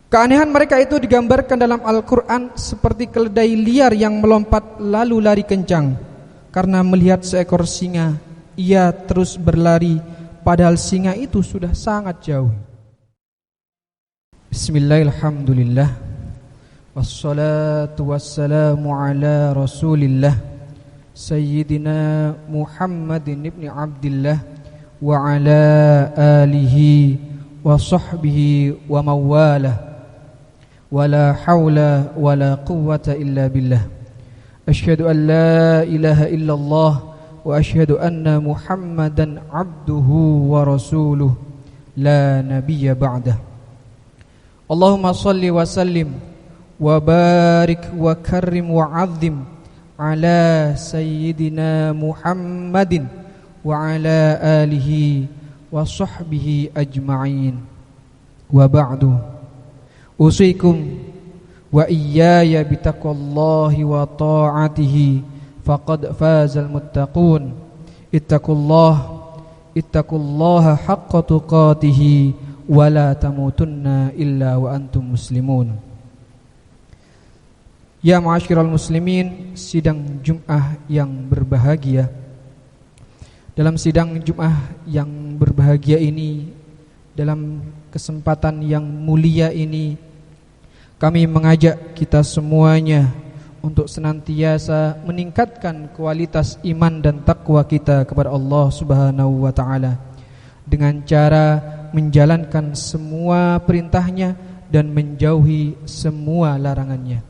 Keanehan mereka itu digambarkan dalam Al-Quran seperti keledai liar yang melompat lalu lari kencang. Karena melihat seekor singa, ia terus berlari, padahal singa itu sudah sangat jauh. Bismillahirrahmanirrahim. Wassalatu wassalamu ala rasulillah Sayyidina Muhammadin ibn Abdillah wa ala alihi wa sahbihi wa mawalah. Wala hawla wala quwwata illa billah. Asyhadu an la ilaha illallah wa asyhadu anna Muhammadan abduhu wa rasuluh la nabiyya ba'dah. Allahumma salli wa sallim wa barik wa karrim wa azim ala sayyidina Muhammadin wa ala alihi wa sahbihi ajma'in. Wa ba'du. Usikum wa iyaya bitaqwallahi wa ta'atihi faqad fazal muttaqun. Ittaqullaha haqqa tuqatihi wa la tamutunna illa wa antum muslimun. Ya ma'asyiral muslimin, sidang Jum'ah yang berbahagia. Dalam sidang Jum'ah yang berbahagia ini, dalam kesempatan yang mulia ini, kami mengajak kita semuanya untuk senantiasa meningkatkan kualitas iman dan takwa kita kepada Allah Subhanahu wa ta'ala dengan cara menjalankan semua perintahnya dan menjauhi semua larangannya.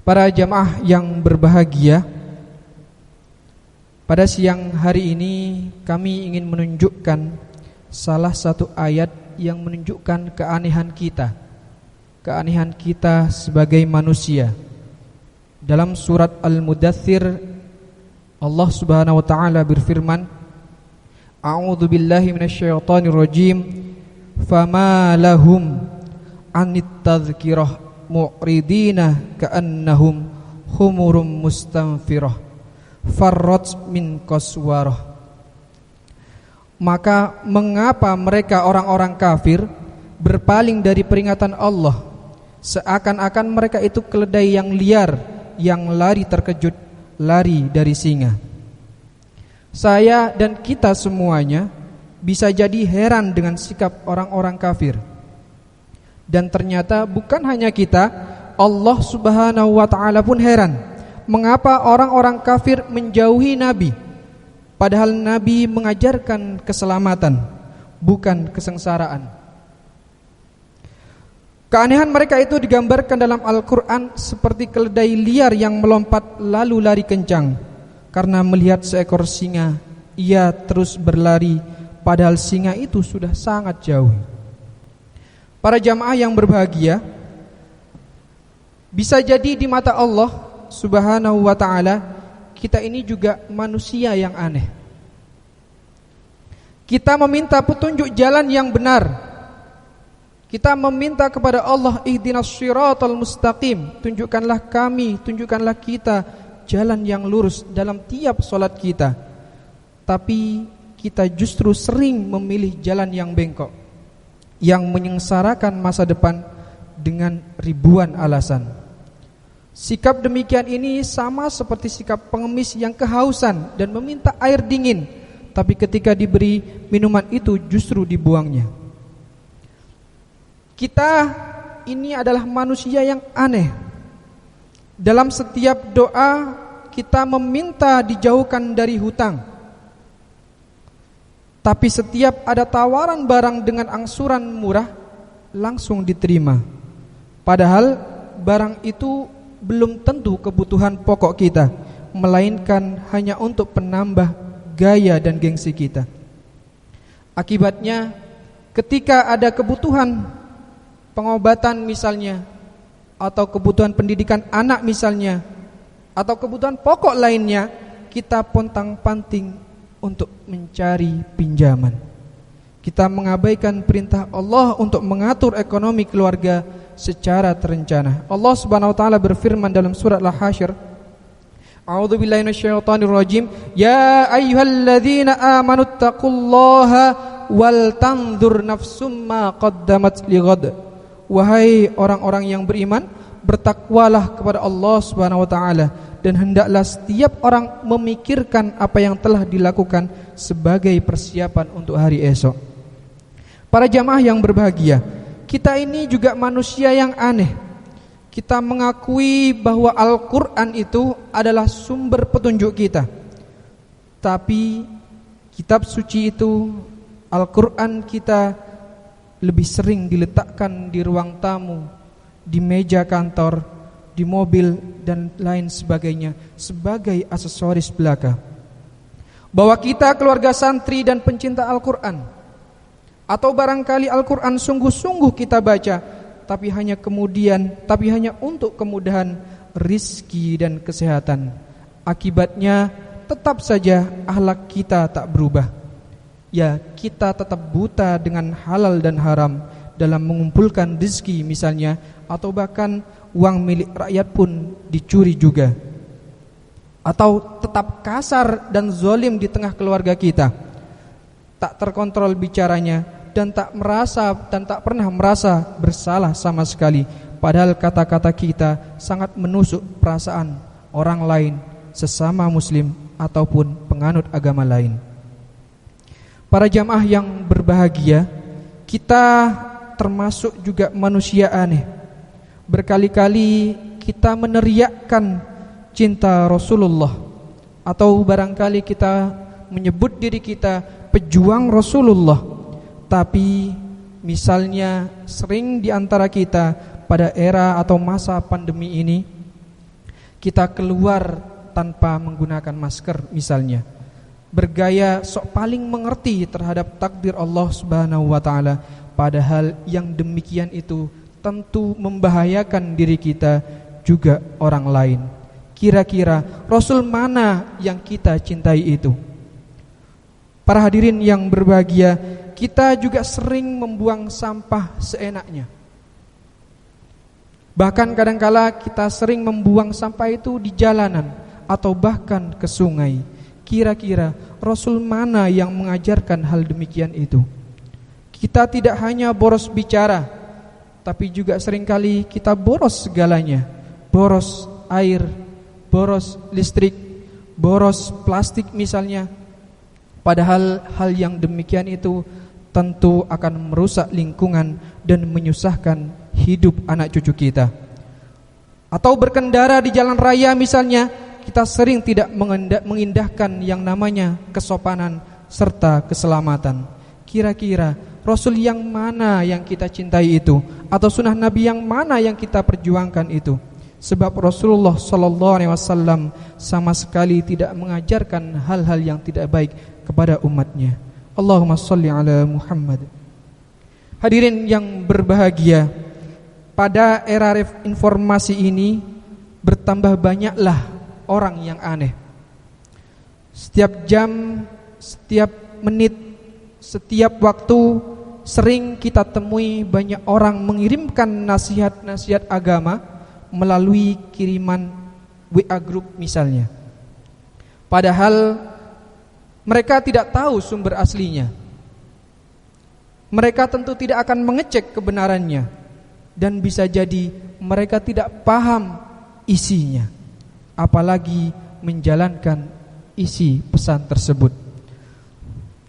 Para jamaah yang berbahagia, pada siang hari ini kami ingin menunjukkan salah satu ayat yang menunjukkan keanehan kita sebagai manusia. Dalam surat Al-Mudaththir, Allah Subhanahu wa ta'ala berfirman, A'udzu billahi minasyaitonir rajim, fama lahum anit tadhkirah mu'ridina ka'annahum humurum mustanfirah farrat min qaswarah. Maka mengapa mereka orang-orang kafir berpaling dari peringatan Allah, seakan-akan mereka itu keledai yang liar yang lari terkejut, lari dari singa. Saya dan kita semuanya bisa jadi heran dengan sikap orang-orang kafir. Dan ternyata bukan hanya kita, Allah Subhanahu wa ta'ala pun heran mengapa orang-orang kafir menjauhi Nabi, padahal Nabi mengajarkan keselamatan, bukan kesengsaraan. Keanehan mereka itu digambarkan dalam Al-Quran seperti keledai liar yang melompat lalu lari kencang. Karena melihat seekor singa, ia terus berlari, padahal singa itu sudah sangat jauh. Para jamaah yang berbahagia, bisa jadi di mata Allah Subhanahu wa ta'ala, kita ini juga manusia yang aneh. Kita meminta petunjuk jalan yang benar. Kita meminta kepada Allah, ihdinas shiratal mustaqim, tunjukkanlah kami, tunjukkanlah kita jalan yang lurus dalam tiap solat kita. Tapi kita justru sering memilih jalan yang bengkok, yang menyengsarakan masa depan dengan ribuan alasan. Sikap demikian ini sama seperti sikap pengemis yang kehausan dan meminta air dingin, tapi ketika diberi minuman itu justru dibuangnya. Kita ini adalah manusia yang aneh. Dalam setiap doa kita meminta dijauhkan dari hutang, tapi setiap ada tawaran barang dengan angsuran murah langsung diterima, padahal barang itu belum tentu kebutuhan pokok kita, melainkan hanya untuk penambah gaya dan gengsi kita. Akibatnya, ketika ada kebutuhan pengobatan misalnya, atau kebutuhan pendidikan anak misalnya, atau kebutuhan pokok lainnya, kita pontang-panting untuk mencari pinjaman. Kita mengabaikan perintah Allah untuk mengatur ekonomi keluarga secara terencana. Allah Subhanahu wa ta'ala berfirman dalam surat Al-Hasyr, A'udzu billahi minasyaitonir rajim, ya ayyuhalladzina amanu taqullaha wal tanzur nafsum ma qaddamat lighad Wahai orang-orang yang beriman, bertakwalah kepada Allah Subhanahu wa taala, dan hendaklah setiap orang memikirkan apa yang telah dilakukan sebagai persiapan untuk hari esok. Para jamaah yang berbahagia, kita ini juga manusia yang aneh. Kita mengakui bahwa Al-Quran itu adalah sumber petunjuk kita, tapi kitab suci itu, Al-Quran kita, lebih sering diletakkan di ruang tamu, di meja kantor, di mobil, dan lain sebagainya sebagai aksesoris belaka. Bahwa kita keluarga santri dan pencinta Al-Quran, atau barangkali Al-Quran sungguh-sungguh kita baca, tapi hanya untuk kemudahan rizki dan kesehatan. Akibatnya tetap saja akhlak kita tak berubah. Ya, kita tetap buta dengan halal dan haram dalam mengumpulkan rizki misalnya, atau bahkan uang milik rakyat pun dicuri juga. Atau tetap kasar dan zalim di tengah keluarga kita, tak terkontrol bicaranya, dan tak pernah merasa bersalah sama sekali, padahal kata-kata kita sangat menusuk perasaan orang lain, sesama muslim ataupun penganut agama lain. Para jamaah yang berbahagia, kita termasuk juga manusia aneh. Berkali-kali kita meneriakkan cinta Rasulullah, atau barangkali kita menyebut diri kita pejuang Rasulullah. Tapi misalnya sering di antara kita pada era atau masa pandemi ini, kita keluar tanpa menggunakan masker misalnya, bergaya sok paling mengerti terhadap takdir Allah Subhanahu wa taala, padahal yang demikian itu tentu membahayakan diri kita juga orang lain. Kira-kira Rasul mana yang kita cintai itu? Para hadirin yang berbahagia, kita juga sering membuang sampah seenaknya. Bahkan kadangkala kita sering membuang sampah itu di jalanan atau bahkan ke sungai. Kira-kira Rasul mana yang mengajarkan hal demikian itu? Kita tidak hanya boros bicara, tapi juga seringkali kita boros segalanya. Boros air, boros listrik, boros plastik misalnya. Padahal hal yang demikian itu tentu akan merusak lingkungan dan menyusahkan hidup anak cucu kita. Atau berkendara di jalan raya misalnya, kita sering tidak mengindahkan yang namanya kesopanan serta keselamatan. Kira-kira Rasul yang mana yang kita cintai itu, atau sunnah Nabi yang mana yang kita perjuangkan itu? Sebab Rasulullah SAW sama sekali tidak mengajarkan hal-hal yang tidak baik kepada umatnya. Allahumma salli ala Muhammad. Hadirin yang berbahagia, pada era informasi ini bertambah banyaklah orang yang aneh. Setiap jam, setiap menit, setiap waktu sering kita temui banyak orang mengirimkan nasihat-nasihat agama melalui kiriman WA group misalnya. Padahal mereka tidak tahu sumber aslinya. Mereka tentu tidak akan mengecek kebenarannya, dan bisa jadi mereka tidak paham isinya, apalagi menjalankan isi pesan tersebut.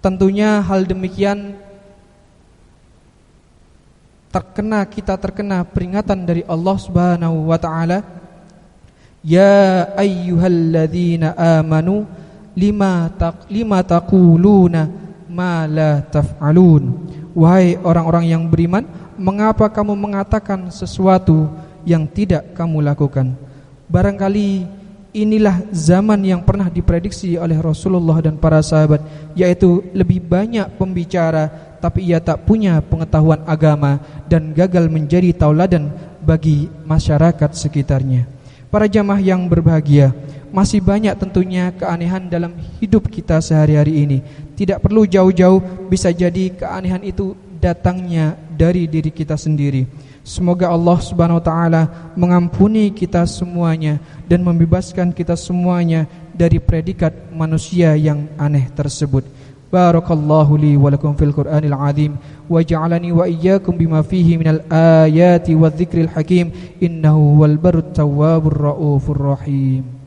Tentunya hal demikian kita terkena peringatan dari Allah Subhanahu wa taala, ya ayyuhalladzina amanu lima taquluna ma la taf'alun. Wahai orang-orang yang beriman, mengapa kamu mengatakan sesuatu yang tidak kamu lakukan? Barangkali inilah zaman yang pernah diprediksi oleh Rasulullah dan para sahabat, yaitu lebih banyak pembicara tapi ia tak punya pengetahuan agama dan gagal menjadi tauladan bagi masyarakat sekitarnya. Para jamaah yang berbahagia, masih banyak tentunya keanehan dalam hidup kita sehari-hari ini. Tidak perlu jauh-jauh, bisa jadi keanehan itu datangnya dari diri kita sendiri. Semoga Allah Subhanahu wa taala mengampuni kita semuanya dan membebaskan kita semuanya dari predikat manusia yang aneh tersebut. Barakallahu li wa lakum fil Qur'anil azim wa ja'alani wa iyyakum bima fihi minal ayati wadh-dhikril hakim innahu huwal barrut tawwabur raufur rahim.